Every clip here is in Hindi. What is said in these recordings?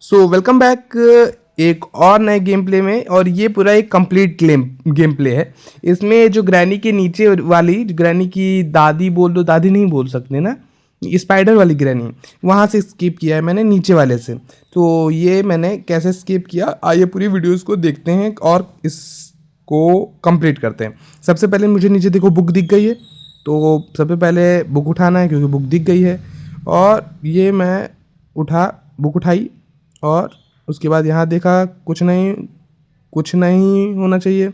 सो वेलकम बैक एक और नए गेम प्ले में। और ये पूरा एक कंप्लीट गेम प्ले है। इसमें जो ग्रैनी के नीचे वाली, जो ग्रैनी की दादी बोल दो, दादी नहीं बोल सकते ना, स्पाइडर वाली ग्रैनी, वहाँ से स्किप किया है मैंने नीचे वाले से। तो ये मैंने कैसे स्किप किया, आइए पूरी वीडियोस को देखते हैं और इसको कंप्लीट करते हैं। सबसे पहले मुझे नीचे देखो बुक दिख गई है, तो सबसे पहले बुक उठाना है क्योंकि बुक दिख गई है। और ये मैं बुक उठाई और उसके बाद यहाँ देखा कुछ नहीं होना चाहिए,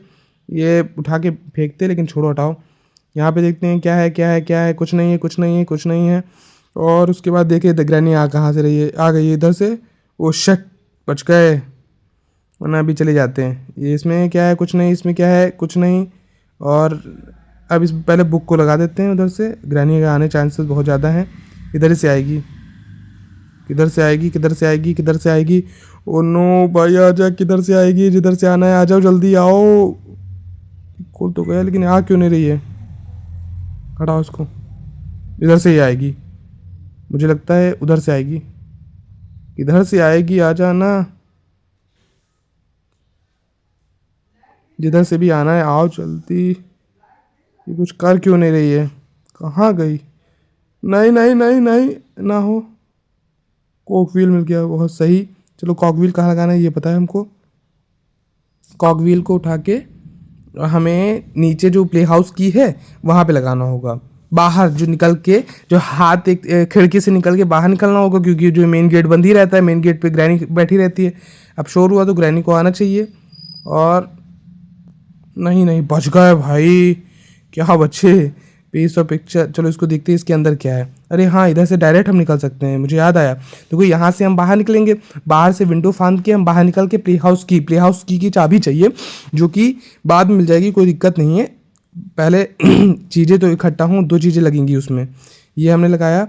ये उठा के फेंकते, लेकिन छोड़ो हटाओ। यहाँ पे देखते हैं क्या है, कुछ नहीं है, कुछ नहीं है, कुछ नहीं है। और उसके बाद देखे ग्रैनी आ कहाँ से रही है, आ गई है इधर से। ओ शट, बच गए, वरना अभी चले जाते हैं। ये इसमें क्या है, कुछ नहीं, इसमें क्या है, कुछ नहीं। और अब इस पहले बुक को लगा देते हैं उधर से, ग्रैनी के आने चांसेस बहुत ज़्यादा हैं। इधर से आएगी, किधर से आएगी, किधर से आएगी, किधर से आएगी। ओ नो भाई आजा, किधर से आएगी, जिधर से आना है आ जाओ, जल्दी आओ। खोल तो गया लेकिन आ क्यों नहीं रही है, हटाओ उसको। इधर से ही आएगी, मुझे लगता है उधर से आएगी। किधर से आएगी, आ जाना, जिधर से भी आना है आओ जल्दी। ये कुछ कर क्यों नहीं रही है, कहाँ गई। नहीं नहीं नहीं नहीं, ना हो। कॉकव्हील मिल गया, बहुत सही। चलो कॉकव्हील कहाँ लगाना है ये पता है हमको। कॉकव्हील को उठा के हमें नीचे जो प्ले हाउस की है वहाँ पे लगाना होगा। बाहर जो निकल के, जो हाथ एक खिड़की से निकल के बाहर निकलना होगा, क्योंकि जो मेन गेट बंद ही रहता है, मेन गेट पे ग्रैनी बैठी रहती है। अब शोर हुआ तो ग्रैनी को आना चाहिए। और नहीं नहीं, बच गए भाई, क्या बच्चे। पीस ऑफ पिक्चर, चलो इसको देखते हैं इसके अंदर क्या है। अरे हाँ, इधर से डायरेक्ट हम निकल सकते हैं, मुझे याद आया। देखो यहाँ से हम बाहर निकलेंगे, बाहर से विंडो फांद के हम बाहर निकल के प्ले हाउस की चाबी चाहिए, जो कि बाद में मिल जाएगी, कोई दिक्कत नहीं है। पहले चीज़ें तो इकट्ठा हूँ, 2 चीज़ें लगेंगी उसमें, ये हमने लगाया।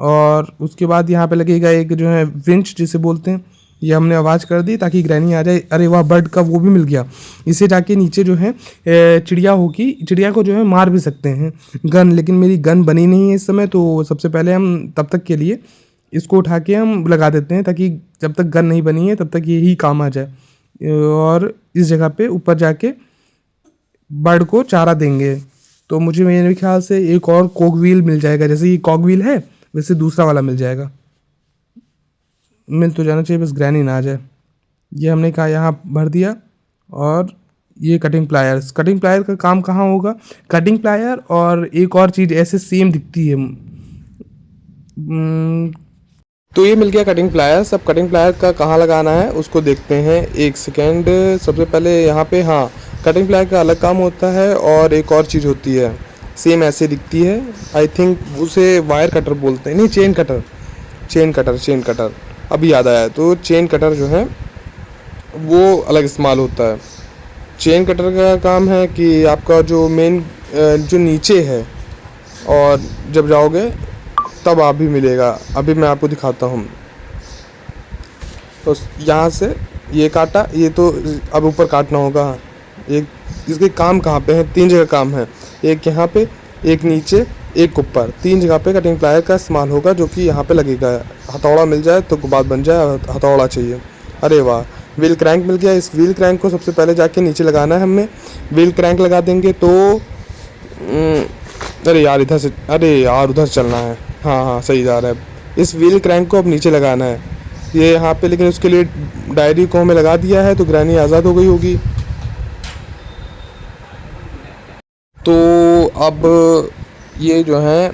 और उसके बाद यहाँ पे लगेगा एक जो है विंच जिसे बोलते हैं, ये हमने आवाज़ कर दी ताकि ग्रैनी आ जाए। अरे वाह, बर्ड का वो भी मिल गया। इसे जाके नीचे जो है चिड़िया होगी, चिड़िया को जो है मार भी सकते हैं गन, लेकिन मेरी गन बनी नहीं है इस समय। तो सबसे पहले हम तब तक के लिए इसको उठा के हम लगा देते हैं, ताकि जब तक गन नहीं बनी है तब तक यही काम आ जाए। और इस जगह पे ऊपर जाके बर्ड को चारा देंगे। तो मुझे मेरे ख्याल से एक और कॉकव्हील मिल जाएगा, जैसे ये कॉकव्हील है वैसे दूसरा वाला मिल जाएगा। मिल तो जाना चाहिए, बस ग्रैनी ना आ जाए। ये हमने कहा यहाँ भर दिया। और ये कटिंग प्लायर का काम कहाँ होगा, कटिंग प्लायर और एक और चीज़ ऐसे सेम दिखती है। तो ये मिल गया कटिंग प्लायर। सब कटिंग प्लायर का कहाँ लगाना है उसको देखते हैं, एक सेकेंड। सबसे पहले यहाँ पे, हाँ, कटिंग प्लायर का अलग काम होता है और एक और चीज़ होती है सेम ऐसे दिखती है। आई थिंक उसे वायर कटर बोलते हैं, नहीं चेन कटर अभी याद आया। तो चेन कटर जो है वो अलग इस्तेमाल होता है। चेन कटर का काम है कि आपका जो मेन जो नीचे है, और जब जाओगे तब आप भी मिलेगा। अभी मैं आपको दिखाता हूँ। तो यहाँ से ये काटा, ये तो अब ऊपर काटना होगा। एक इसके काम कहाँ पे हैं, 3 जगह काम है, एक यहाँ पे, एक नीचे, एक ऊपर। 3 जगह पे कटिंग प्लायर का इस्तेमाल होगा, जो कि यहाँ पे लगेगा। हथौड़ा मिल जाए तो बात बन जाए, हथौड़ा चाहिए। अरे वाह, व्हील क्रैंक मिल गया। इस व्हील क्रैंक को सबसे पहले जाके नीचे लगाना है हमें। व्हील क्रैंक लगा देंगे तो अरे यार इधर से, अरे यार उधर से चलना है। हाँ हाँ, सही जा रहा है। इस व्हील क्रैंक को अब नीचे लगाना है, ये यहाँ पे। लेकिन उसके लिए डायरी को हमें लगा दिया है, तो ग्रैनी आज़ाद हो गई होगी। तो अब ये जो है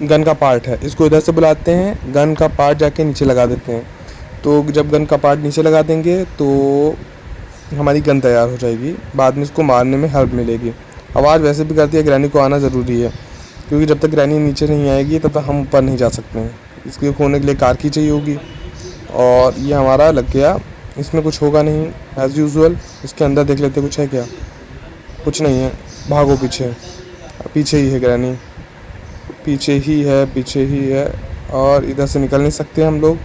गन का पार्ट है, इसको इधर से बुलाते हैं। गन का पार्ट जाके नीचे लगा देते हैं। तो जब गन का पार्ट नीचे लगा देंगे तो हमारी गन तैयार हो जाएगी, बाद में इसको मारने में हेल्प मिलेगी। आवाज़ वैसे भी करती है, ग्रैनी को आना ज़रूरी है, क्योंकि जब तक ग्रैनी नीचे नहीं आएगी तब तक हम ऊपर नहीं जा सकते हैं। इसके खोलने के लिए कार की चाहिए होगी। और ये हमारा लग गया, इसमें कुछ होगा नहीं एज़ यूजुअल। इसके अंदर देख लेते कुछ है क्या, कुछ नहीं है। भागो पीछे, पीछे ही है ग्रैनी, पीछे ही है। और इधर से निकल नहीं सकते हम लोग,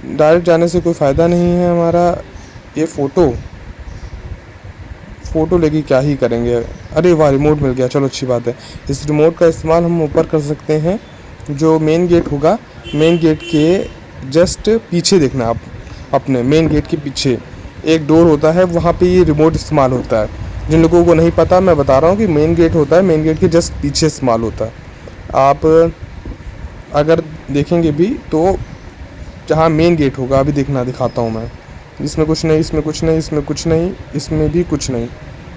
डायरेक्ट जाने से कोई फ़ायदा नहीं है हमारा। ये फ़ोटो लेके क्या ही करेंगे। अरे वाह, रिमोट मिल गया, चलो अच्छी बात है। इस रिमोट का इस्तेमाल हम ऊपर कर सकते हैं। जो मेन गेट होगा, मेन गेट के जस्ट पीछे देखना आप, अपने मेन गेट के पीछे एक डोर होता है, वहाँ पे ये रिमोट इस्तेमाल होता है। जिन लोगों को नहीं पता मैं बता रहा हूँ कि मेन गेट होता है, मेन गेट के जस्ट पीछे इस्तेमाल होता है। आप अगर देखेंगे भी तो जहाँ मेन गेट होगा, अभी देखना दिखाता हूँ मैं, इसमें कुछ नहीं, इसमें कुछ नहीं, इसमें कुछ नहीं, इसमें भी कुछ नहीं,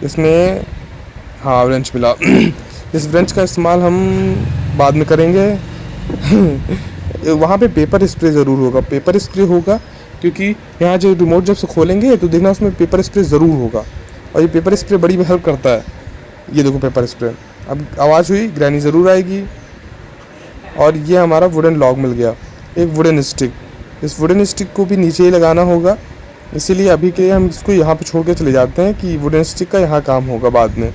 इसमें हाँ व्रेंच मिला। इस व्रेंच का इस्तेमाल हम बाद में करेंगे। वहाँ पे पेपर स्प्रे ज़रूर होगा, पेपर स्प्रे होगा, क्योंकि यहाँ जो रिमोट जब से खोलेंगे तो देखना उसमें पेपर स्प्रे ज़रूर होगा, और ये पेपर स्प्रे बड़ी हेल्प करता है। ये देखो पेपर स्प्रे, अब आवाज़ हुई ग्रैनी ज़रूर आएगी। और ये हमारा वुडन लॉग मिल गया, एक वुडन स्टिक। इस वुडन स्टिक को भी नीचे ही लगाना होगा, इसीलिए अभी के लिए हम इसको यहाँ पे छोड़ के चले जाते हैं कि वुडन स्टिक का यहाँ काम होगा बाद में।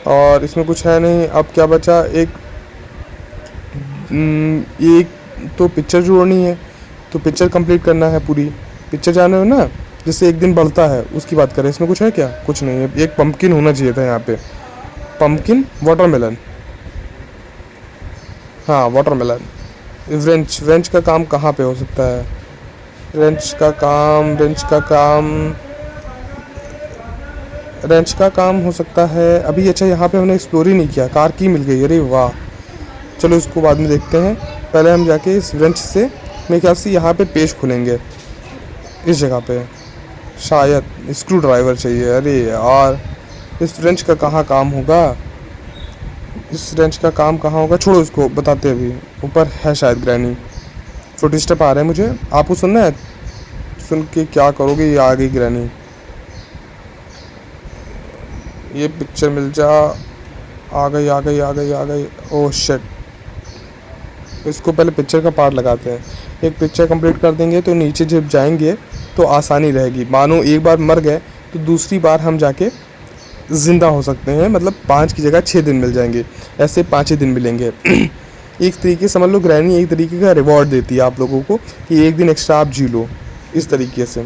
और इसमें कुछ है नहीं। अब क्या बचा, एक तो पिक्चर जोड़नी है, तो पिक्चर कंप्लीट करना है पूरी। पिक्चर जाने हो ना, जिससे एक दिन बढ़ता है, उसकी बात करें। इसमें कुछ है क्या, कुछ नहीं है। एक पम्पकिन होना चाहिए था यहाँ पे, पम्पकिन, वाटरमेलन, हाँ वाटरमेलन। व्रेंच, व्रेंच का काम कहाँ पे हो सकता है, रेंच का काम, रेंच का काम हो सकता है अभी। अच्छा यहाँ पे हमने एक्सप्लोर ही नहीं किया, कार की मिल गई, अरे वाह। चलो इसको बाद में देखते हैं, पहले हम जाके इस रेंच से, मेरे ख्याल से यहाँ पे पेज खुलेंगे इस जगह पे, शायद स्क्रू ड्राइवर चाहिए। अरे यार इस रेंच का कहाँ काम होगा, इस रेंच का काम कहाँ होगा, छोड़ो इसको, बताते अभी। ऊपर है शायद ग्रैनी, फुट स्टेप आ रहे हैं मुझे, आपको सुनना है, सुन के क्या करोगे, ये आ गई ग्रैनी। ये पिक्चर मिल जा, आ गई आ गई आ गई आ गई, ओह शिट। इसको पहले पिक्चर का पार्ट लगाते हैं, एक पिक्चर कंप्लीट कर देंगे तो नीचे जब जाएंगे तो आसानी रहेगी। मानो एक बार मर गए तो दूसरी बार हम जाके ज़िंदा हो सकते हैं, मतलब 5 की जगह 6 दिन मिल जाएंगे, ऐसे 5 ही दिन मिलेंगे। एक तरीके समझ लो ग्रैनी एक तरीके का रिवॉर्ड देती है आप लोगों को कि एक दिन एक्स्ट्रा आप जी लो, इस तरीके से।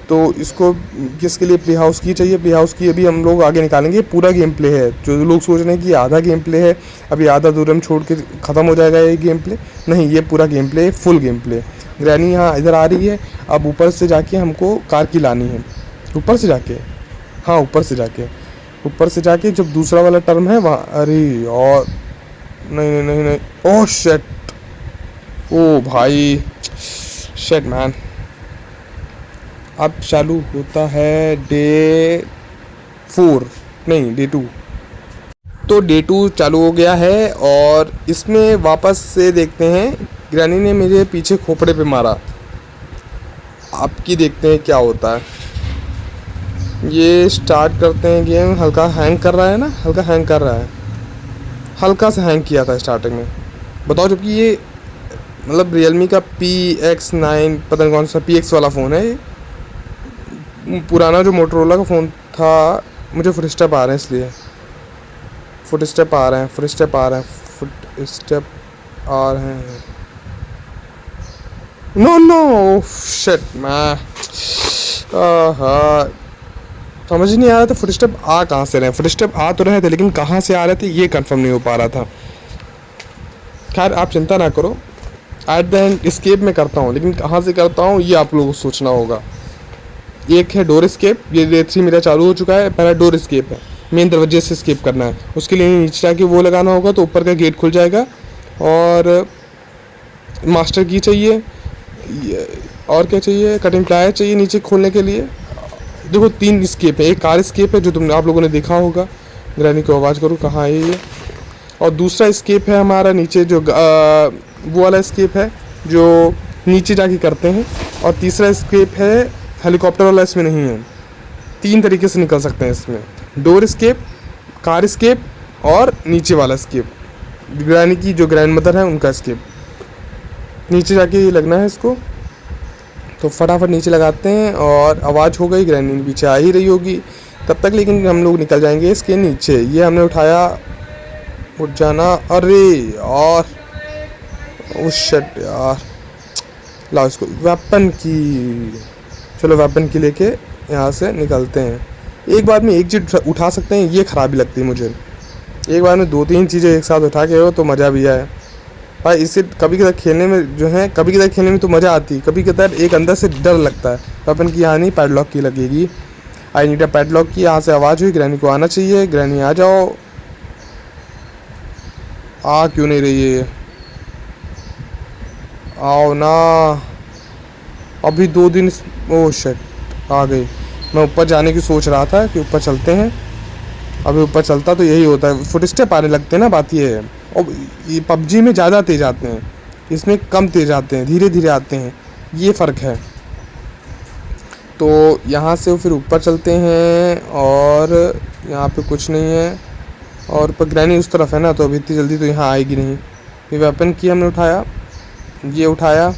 तो इसको किसके लिए प्ले हाउस की चाहिए, प्ले हाउस की अभी हम लोग आगे निकालेंगे। पूरा गेम प्ले है, जो लोग सोच रहे हैं कि आधा गेम प्ले है, अभी आधा दूर हम छोड़ के ख़त्म हो जाएगा ये गेम प्ले, नहीं, ये पूरा game play, full game play. Granny यहाँ इधर आ रही है, अब ऊपर से जाके हमको कार की लानी है, ऊपर से जाके, हाँ ऊपर से जाके जब दूसरा वाला टर्म है वहाँ, अरे और नहीं नहीं नहीं नहीं, ओह शेट, ओ भाई शेट मैन। अब चालू होता है डे 4, नहीं डे 2। तो डे 2 चालू हो गया है, और इसमें वापस से देखते हैं, ग्रैनी ने मेरे पीछे खोपड़े पे मारा, आपकी देखते हैं क्या होता है। ये स्टार्ट करते हैं गेम, हल्का हैंग कर रहा है ना, हल्का हैंग कर रहा है, हल्का सा हैंग किया था स्टार्टिंग में, बताओ। जबकि ये मतलब रियलमी का PX9, पता नहीं कौन सा PX वाला फ़ोन है, पुराना जो मोटरोला का फ़ोन था। मुझे फुट स्टेप आ रहे हैं, इसलिए फुट स्टेप आ रहे हैं, फुट स्टेप आ रहे हैं, फुट स्टेप आ रहे हैं। नो नो शिट मैं, समझ नहीं आ रहा था फुट स्टेप आ कहाँ से रहे हैं। फुट स्टेप आ तो रहे थे, लेकिन कहाँ से आ रहे थे ये कंफर्म नहीं हो पा रहा था। खैर आप चिंता ना करो, एट द एंड स्केप में करता हूँ, लेकिन कहाँ से करता हूँ ये आप लोगों को सोचना होगा। एक है डोर स्केप, ये डे 3 मेरा चालू हो चुका है। पहला डोर स्केप है, मेन दरवाजे से स्केप करना है, उसके लिए नीचे जाके वो लगाना होगा तो ऊपर का गेट खुल जाएगा। और मास्टर की चाहिए, और क्या चाहिए, कटिंग प्लायर चाहिए नीचे खोलने के लिए। देखो 3 स्केप है, एक कार स्केप है जो तुमने आप लोगों ने देखा होगा, ग्रैनी को आवाज़ करूँ कहाँ है ये। और दूसरा स्केप है हमारा नीचे जो वो वाला स्केप है जो नीचे जाके करते हैं। और तीसरा स्केप है हेलीकॉप्टर वाला, इसमें नहीं है। 3 तरीके से निकल सकते हैं इसमें, डोर स्केप, कार स्केप और नीचे वाला स्केप। ग्रैनी की जो ग्रैंड मदर है उनका स्केप, नीचे जाके लगना है इसको। तो फटाफट नीचे लगाते हैं, और आवाज़ हो गई, ग्रैनी पीछे आ ही रही होगी तब तक, लेकिन हम लोग निकल जाएंगे इसके नीचे। ये हमने उठाया, उठ जाना, अरे और उस शिट यार, लाओ इसको वेपन की, चलो वेपन की लेके यहाँ से निकलते हैं। एक बार में एक चीज़ उठा सकते हैं, ये ख़राबी लगती है मुझे। एक बार में 2-3 चीज़ें एक साथ उठा के हो तो मज़ा भी आए। भाई इससे कभी कभार खेलने में जो है, कभी कभार खेलने में तो मज़ा आती है, कभी कभार एक अंदर से डर लगता है। तो अपन की यहाँ नहीं, पैडलॉक की लगेगी। आई नीड अ पैडलॉक की। यहाँ से आवाज़ हुई, ग्रैनी को आना चाहिए। ग्रैनी आ जाओ। आ क्यों नहीं रही है ये? आओ ना। अभी 2 दिन। ओह शिट, आ गई। मैं ऊपर जाने की सोच रहा था कि ऊपर चलते हैं। अभी ऊपर चलता तो यही होता है, फुट स्टेप आने लगते हैं ना, बात ये है। और ये पबजी में ज़्यादा तेज़ आते हैं, इसमें कम तेज़ आते हैं, धीरे धीरे आते हैं, ये फ़र्क है। तो यहाँ से फिर ऊपर चलते हैं और यहाँ पे कुछ नहीं है। और पर ग्रैनी उस तरफ है ना, तो अभी इतनी जल्दी तो यहाँ आएगी नहीं। ये वेपन की हमने उठाया, ये उठाया।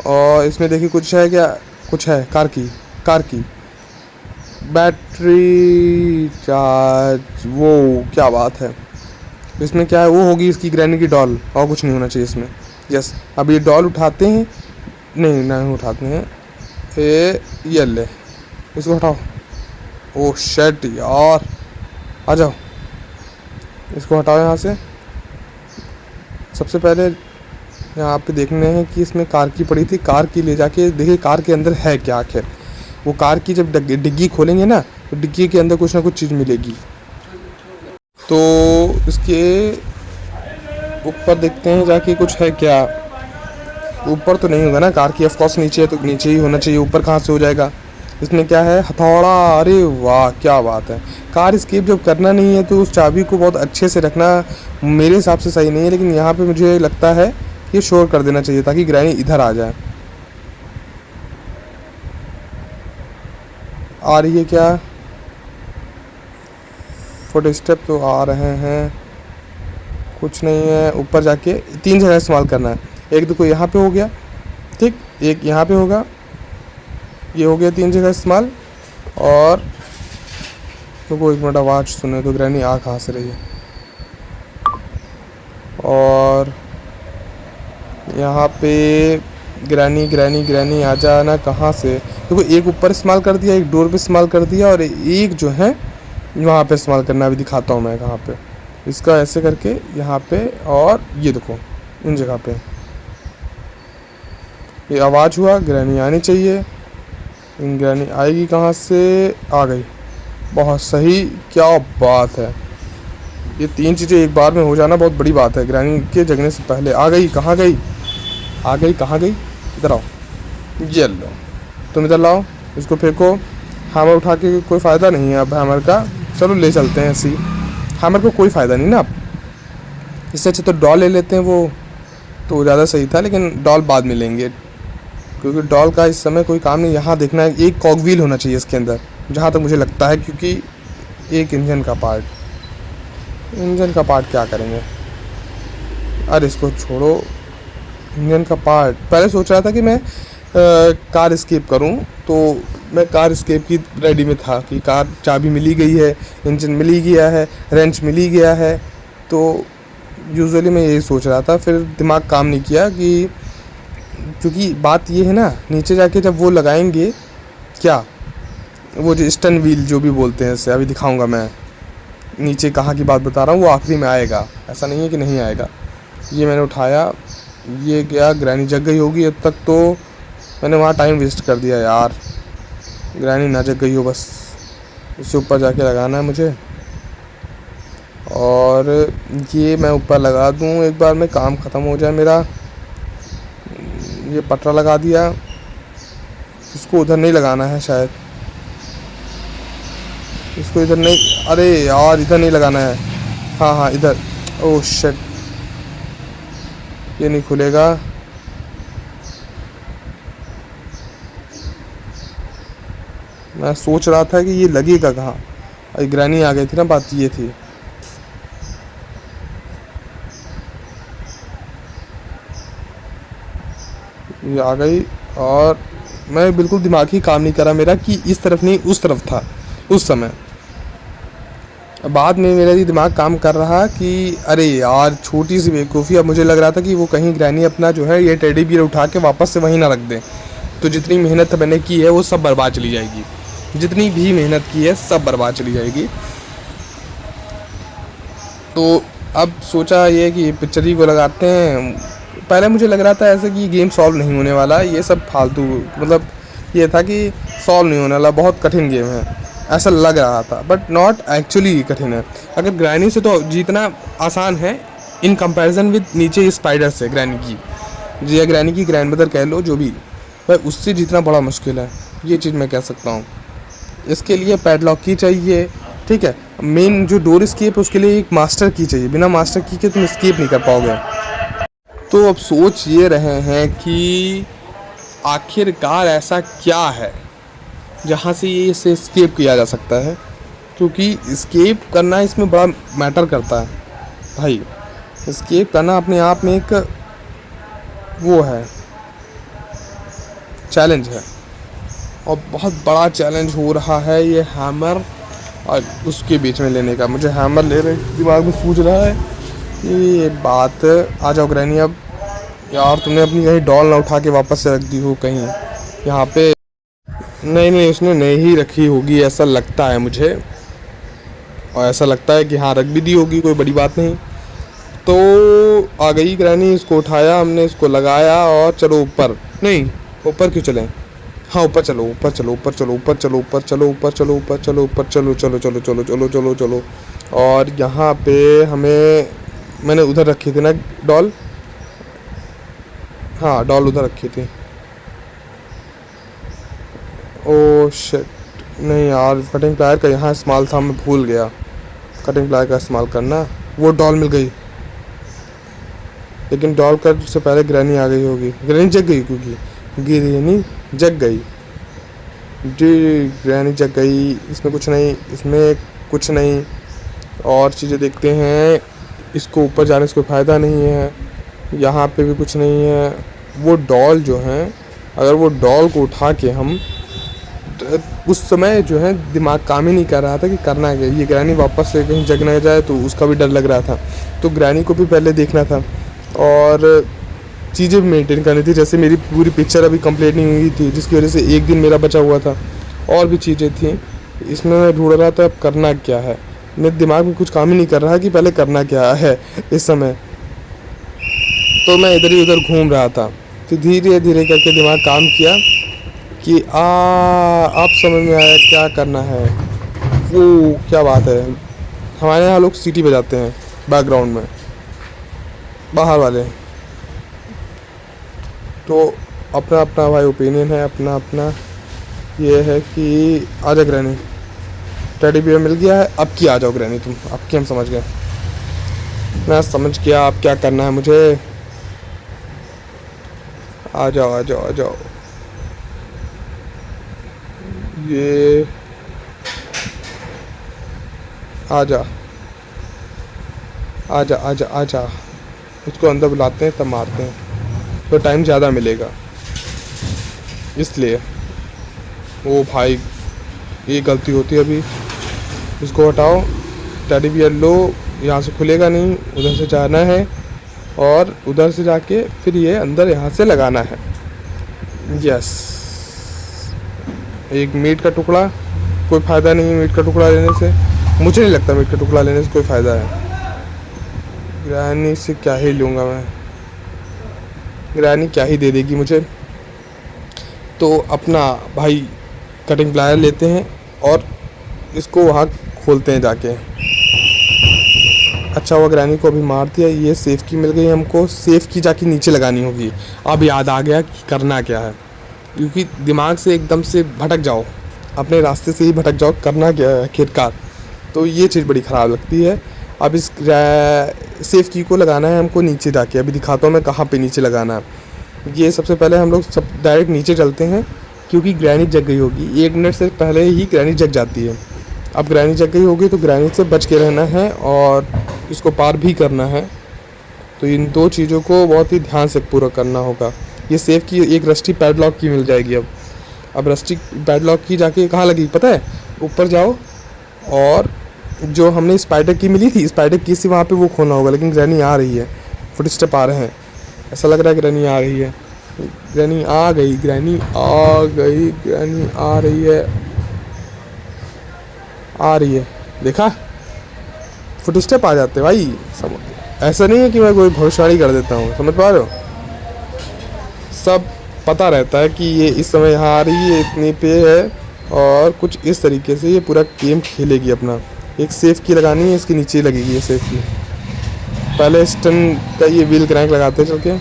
और इसमें देखिए कुछ है क्या? कुछ है, कार की, कार की बैटरी चार्ज। वो क्या बात है। इसमें क्या है? वो होगी इसकी ग्रैनी की डॉल, और कुछ नहीं होना चाहिए इसमें। यस, अब ये डॉल उठाते हैं। नहीं नहीं उठाते हैं। ये ले, इसको हटाओ। ओह शेट यार, आ जाओ, इसको हटाओ यहाँ से। सबसे पहले यहाँ पे देखने हैं कि इसमें कार की पड़ी थी, कार की ले जाके देखिए कार के अंदर है क्या आखिर। वो कार की जब डिग्गी खोलेंगे ना, तो डिग्गी के अंदर कुछ ना कुछ चीज़ मिलेगी। तो इसके ऊपर देखते हैं जाके कुछ है क्या। ऊपर तो नहीं होगा ना, कार की ऑफकोर्स नीचे है, तो नीचे ही होना चाहिए, ऊपर कहाँ से हो जाएगा। इसमें क्या है? हथौड़ा। अरे वाह क्या बात है। कार स्केप जब करना नहीं है तो उस चाबी को बहुत अच्छे से रखना मेरे हिसाब से सही नहीं है, लेकिन यहाँ पे मुझे लगता है ये शोर कर देना चाहिए ताकि ग्रैनी इधर आ जाए। आ रही है क्या? फुट स्टेप तो आ रहे हैं, कुछ नहीं है। ऊपर जाके 3 जगह इस्तेमाल करना है। एक देखो यहाँ पे हो गया, ठीक, एक यहाँ पे होगा, ये हो गया 3 जगह इस्तेमाल। और तो 1 मिनट, आवाज़ सुने तो ग्रैनी आ कहाँ से रही है। और यहाँ पे ग्रैनी ग्रैनी ग्रैनी आ जाना कहाँ से। देखो एक ऊपर इस्तेमाल कर दिया, एक डोर पे इस्तेमाल कर दिया, और एक जो है वहाँ पे इस्तेमाल करना। अभी दिखाता हूँ मैं कहाँ पे। इसका ऐसे करके यहाँ पे, और ये देखो इन जगह पे। ये आवाज़ हुआ, ग्रैनी आनी चाहिए। ग्रैनी आएगी कहाँ से? आ गई, बहुत सही, क्या बात है। ये 3 चीज़ें एक बार में हो जाना बहुत बड़ी बात है। ग्रैनी के जगने से पहले आ गई। कहाँ गई? आ गई, कहाँ गई? इधर आओ, ये लो, तुम इधर लाओ, इसको फेंको। हैमर उठा के कोई फ़ायदा नहीं है अब हैमर का, चलो ले चलते हैं ऐसे ही। हैमर को कोई फ़ायदा नहीं ना अब, इससे अच्छा तो डॉल ले लेते हैं, वो तो ज़्यादा सही था, लेकिन डॉल बाद में लेंगे क्योंकि डॉल का इस समय कोई काम नहीं। यहाँ देखना है, एक कॉकव्हील होना चाहिए इसके अंदर, जहाँ तक मुझे लगता है, क्योंकि एक इंजन का पार्ट। इंजन का पार्ट क्या करेंगे? अरे इसको छोड़ो, इंजन का पार्ट। पहले सोच रहा था कि मैं कार स्केप करूं, तो मैं कार स्केप की रेडी में था कि कार चाबी मिली गई है, इंजन मिली गया है, रेंच मिली गया है। तो यूजुअली मैं यही सोच रहा था, फिर दिमाग काम नहीं किया कि, क्योंकि बात ये है ना, नीचे जाके जब वो लगाएंगे क्या, वो जो स्टन व्हील जो भी बोलते हैं, इससे अभी दिखाऊंगा मैं। नीचे कहाँ की बात बता रहा हूँ, वो आखिरी में आएगा, ऐसा नहीं है कि नहीं आएगा। ये मैंने उठाया, ये गया, ग्रैनी जग गई होगी। अब तक तो मैंने वहाँ टाइम वेस्ट कर दिया यार। ग्रैनी ना जग गई हो बस। इससे ऊपर जाके लगाना है मुझे, और ये मैं ऊपर लगा दूँ एक बार में, काम ख़त्म हो जाए मेरा। ये पटरा लगा दिया, इसको उधर नहीं लगाना है शायद, इसको इधर नहीं, अरे यार इधर नहीं लगाना है। हाँ हाँ इधर। ओह शिट, ये नहीं खुलेगा। मैं सोच रहा था कि ये लगेगा कहाँ। अरे ग्रैनी आ गई थी ना, बात ये थी। ये आ गई, और मैं बिल्कुल दिमाग ही काम नहीं करा मेरा कि इस तरफ नहीं उस तरफ था उस समय। बाद में मेरा ये दिमाग काम कर रहा कि अरे यार छोटी सी बेवकूफ़ी। अब मुझे लग रहा था कि वो कहीं ग्रैनी अपना जो है ये टेडी बियर उठा के वापस से वहीं ना रख दें, तो जितनी मेहनत मैंने की है वो सब बर्बाद चली जाएगी। जितनी भी मेहनत की है सब बर्बाद चली जाएगी। तो अब सोचा ये कि पिक्चर ही को लगाते हैं। पहले मुझे लग रहा था ऐसे कि गेम सॉल्व नहीं होने वाला, ये सब फालतू, मतलब ये था कि सॉल्व नहीं होने वाला, बहुत कठिन गेम है ऐसा लग रहा था, बट नॉट एक्चुअली कठिन है। अगर ग्रैनी से तो जीतना आसान है इन कंपैरिजन विद नीचे स्पाइडर से, ग्रैनी की जी, ग्रैनी की ग्रैंड मदर कह लो जो भी, भाई उससे जीतना बड़ा मुश्किल है, ये चीज़ मैं कह सकता हूँ। इसके लिए पैडलॉक की चाहिए, ठीक है। मेन जो डोर स्केप है उसके लिए एक मास्टर की चाहिए, बिना मास्टर की के तुम स्केप नहीं कर पाओगे। तो अब सोच ये रहे हैं कि आखिरकार ऐसा क्या है जहाँ से ये इसे स्केप किया जा सकता है, क्योंकि स्केप करना इसमें बड़ा मैटर करता है भाई। स्केप करना अपने आप में एक वो है, चैलेंज है, और बहुत बड़ा चैलेंज हो रहा है ये हैमर और उसके बीच में लेने का। मुझे हैमर ले रहे दिमाग में सूझ रहा है कि ये बात। आ जाओ ग्रैनी अब। यार तुमने अपनी कहीं डॉल ना उठा के वापस से रख दी हो कहीं यहाँ पे। नहीं नहीं, उसने नहीं ही रखी होगी ऐसा लगता है मुझे, और ऐसा लगता है कि हाँ रख भी दी होगी, कोई बड़ी बात नहीं। तो आ गई ग्रैनी, इसको उठाया हमने, इसको लगाया और चलो ऊपर। नहीं, ऊपर क्यों चलें, हाँ ऊपर चलो, ऊपर चलो, ऊपर चलो, ऊपर चलो, ऊपर चलो, ऊपर चलो, ऊपर चलो, ऊपर चलो, चलो चलो चलो चलो चलो चलो। और यहाँ पे हमें, मैंने उधर रखी थी ना डॉल, हाँ डॉल उधर रखी थी। ओ शिट, नहीं यार, कटिंग प्लायर का यहाँ इस्तेमाल था, मैं भूल गया कटिंग प्लायर का इस्तेमाल करना। वो डॉल मिल गई, लेकिन डॉल कर से पहले ग्रैनी आ गई होगी। ग्रैनी जग गई, क्योंकि ग्रैनी जग गई जी, ग्रैनी जग गई। इसमें कुछ नहीं, इसमें कुछ नहीं। और चीज़ें देखते हैं, इसको ऊपर जाने से कोई फ़ायदा नहीं है, यहाँ पे भी कुछ नहीं है। वो डॉल जो है, अगर वो डॉल को उठा के हम, उस समय जो है दिमाग काम ही नहीं कर रहा था कि करना क्या। ये ग्रैनी वापस से कहीं जग ना जाए तो उसका भी डर लग रहा था, तो ग्रैनी को भी पहले देखना था और चीज़ें भी मेंटेन करनी थी। जैसे मेरी पूरी पिक्चर अभी कंप्लीट नहीं हुई थी, जिसकी वजह से एक दिन मेरा बचा हुआ था, और भी चीज़ें थी। इसमें मैं ढूंढ रहा था अब करना क्या है, मेरे दिमाग में कुछ काम ही नहीं कर रहा कि पहले करना क्या है इस समय। तो मैं इधर ही उधर घूम रहा था, तो धीरे धीरे करके दिमाग काम किया कि अब समझ में आया क्या करना है। वो क्या बात है, हमारे यहाँ लोग सीटी बजाते हैं बैकग्राउंड में, बाहर वाले। तो अपना अपना भाई ओपिनियन है, अपना अपना ये है कि आ जा ग्रैनी, टेडी बियर मिल गया है, अब की आ जाओ ग्रैनी तुम, अब की हम समझ गए, मैं समझ गया अब क्या करना है मुझे। आ जाओ आ जाओ आ जाओ, ये आ जा आ जा आ जा आ जा, उसको अंदर बुलाते हैं तब मारते हैं, तो टाइम ज़्यादा मिलेगा इसलिए। वो भाई ये गलती होती है अभी, इसको हटाओ, टेडी बियर लो, यहाँ से खुलेगा नहीं, उधर से जाना है और उधर से जाके फिर ये अंदर यहाँ से लगाना है। यस, एक मीट का टुकड़ा, कोई फ़ायदा नहीं है मीट का टुकड़ा लेने से, मुझे नहीं लगता मीट का टुकड़ा लेने से कोई फ़ायदा है। ग्रैनी से क्या ही लूँगा मैं, ग्रैनी क्या ही दे देगी मुझे। तो अपना भाई कटिंग प्लायर लेते हैं और इसको वहाँ खोलते हैं जाके। अच्छा हुआ ग्रैनी को अभी मार दिया, ये सेफ की मिल गई हमको, सेफ की जाके नीचे लगानी होगी। अब याद आ गया कि करना क्या है, क्योंकि दिमाग से एकदम से भटक जाओ, अपने रास्ते से ही भटक जाओ, करना क्या है आखिरकार, तो ये चीज़ बड़ी ख़राब लगती है। अब इस सेफ की को लगाना है हमको नीचे जाके, अभी दिखाता हूँ मैं कहाँ पे नीचे लगाना है। ये सबसे पहले हम लोग सब डायरेक्ट नीचे चलते हैं, क्योंकि ग्रैनी जग गई होगी, 1 मिनट से पहले ही ग्रैनी जग जाती है। अब ग्रैनी जग गई होगी तो ग्रैनी से बच के रहना है और इसको पार भी करना है, तो इन 2 चीज़ों को बहुत ही ध्यान से पूरा करना होगा। ये सेफ की एक रस्टी पैडलॉक की मिल जाएगी अब रस्टी पैडलॉक की जाके कहाँ लगी पता है, ऊपर जाओ और जो हमने स्पाइडर की मिली थी, स्पाइडर की से वहाँ पे वो खोलना होगा। लेकिन ग्रैनी आ रही है, फुट स्टेप आ रहे हैं, ऐसा लग रहा है ग्रैनी आ रही है, ग्रैनी आ गई, ग्रैनी आ गई, ग्रैनी आ रही है, आ रही है, देखा फुटस्टेप आ जाते हैं भाई। सब ऐसा नहीं है कि मैं कोई भविष्यवाणी कर देता हूँ, समझ पा रहे हो। सब पता रहता है कि ये इस समय यहाँ आ रही है, इतनी पे है, और कुछ इस तरीके से ये पूरा गेम खेलेगी अपना। एक सेफ की लगानी है, इसके नीचे लगेगी ये सेफ की। पहले स्टन का ये व्हील क्रैंक लगाते चल के,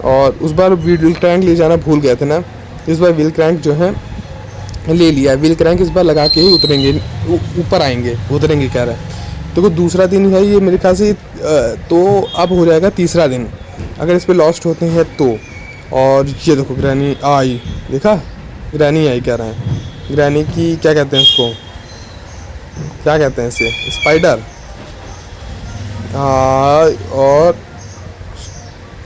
और उस बार व्हील क्रैंक ले जाना भूल गए थे ना। इस बार व्हील क्रैंक जो है ले लिया। व्हील क्रैंक इस बार लगा के ही उतरेंगे, ऊपर आएंगे, उतरेंगे कह रहा है। तो दूसरा दिन है ये मेरे ख्याल से, तो अब हो जाएगा तीसरा दिन अगर इस पर लॉस्ट होते हैं तो। और ये देखो ग्रैनी आई, देखा ग्रैनी आई कह रहे हैं। ग्रैनी की क्या कहते हैं उसको, क्या कहते हैं इसे, स्पाइडर। हाँ, और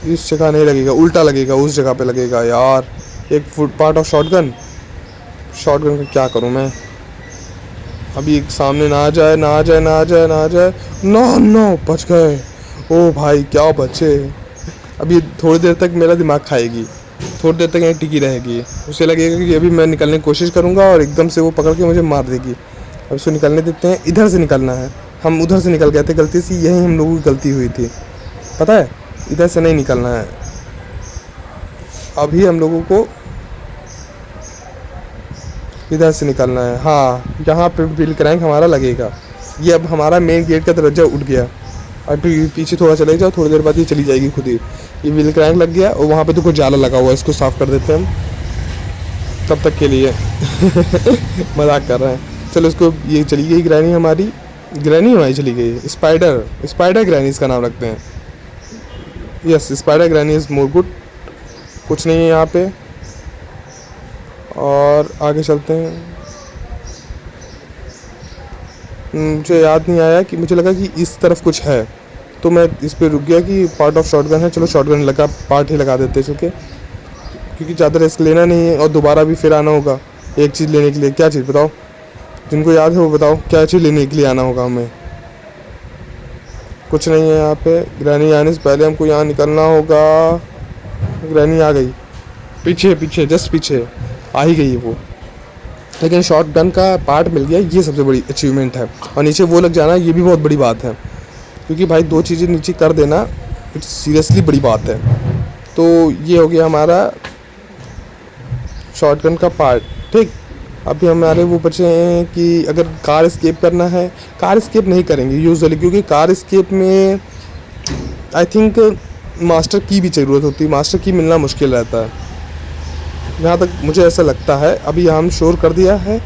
इस जगह नहीं लगेगा, उल्टा लगेगा, उस जगह पे लगेगा यार। एक foot part of shotgun. Shotgun का क्या करूँ मैं, अभी सामने ना आ जाए, ना आ जाए, ना आ जाए, ना आ जाए। नो नो, बच गए। ओ भाई क्या बचे। अभी थोड़ी देर तक मेरा दिमाग खाएगी, थोड़ी देर तक यहीं टिकी रहेगी। उसे लगेगा कि अभी मैं निकलने की कोशिश करूँगा और एकदम से वो पकड़ के मुझे मार देगी। अब उसको निकलने देते हैं। इधर से निकलना है, हम उधर से निकल गए थे गलती से, यही हम लोगों की गलती हुई थी, पता है। इधर से नहीं निकलना है, अभी हम लोगों को इधर से निकलना है। हाँ, यहाँ पे व्हील क्रैंक हमारा लगेगा। ये अब हमारा मेन गेट का दरवाजा उठ गया। अब पीछे थोड़ा चले जाओ, थोड़ी देर बाद ये चली जाएगी खुद ही। ये व्हील क्रैंक लग गया, और वहाँ पे तो कुछ जाला लगा हुआ है, इसको साफ़ कर देते हैं हम तब तक के लिए। मजाक कर रहे हैं। चलो इसको, ये चली गई ग्रैनी हमारी, ग्रैनी हमारी चली गई। स्पाइडर, स्पाइडर ग्रैनी इसका नाम रखते हैं। Yes, spider granny is more good. कुछ नहीं है यहाँ पे, और आगे चलते हैं। मुझे याद नहीं आया कि, मुझे लगा कि इस तरफ कुछ है, तो मैं इस पे रुक गया कि पार्ट ऑफ शॉटगन है, चलो शॉटगन लगा, पार्ट ही लगा देते हैं चल, क्योंकि ज़्यादा रिस्क लेना नहीं है और दोबारा भी फिर आना होगा एक चीज़ लेने के लिए। क्या चीज़ बताओ, जिनको याद है वो बताओ, क्या चीज़ लेने के लिए आना होगा हमें। कुछ नहीं है यहाँ पे। ग्रैनी आने से पहले हमको यहाँ निकलना होगा। ग्रैनी आ गई, पीछे पीछे, जस्ट पीछे आ ही गई है वो। लेकिन शॉर्ट गन का पार्ट मिल गया, ये सबसे बड़ी अचीवमेंट है। और नीचे वो लग जाना, ये भी बहुत बड़ी बात है, क्योंकि भाई 2 चीज़ें नीचे कर देना इट्स सीरियसली बड़ी बात है। तो ये हो गया हमारा शॉर्ट गन का पार्ट, ठीक। अभी हमारे वो बचे हैं कि अगर कार एस्केप करना है, कार एस्केप नहीं करेंगे यूजुअली, क्योंकि कार एस्केप में आई थिंक मास्टर की भी ज़रूरत होती है, मास्टर की मिलना मुश्किल रहता है, जहाँ तक मुझे ऐसा लगता है। अभी हम शोर कर दिया है,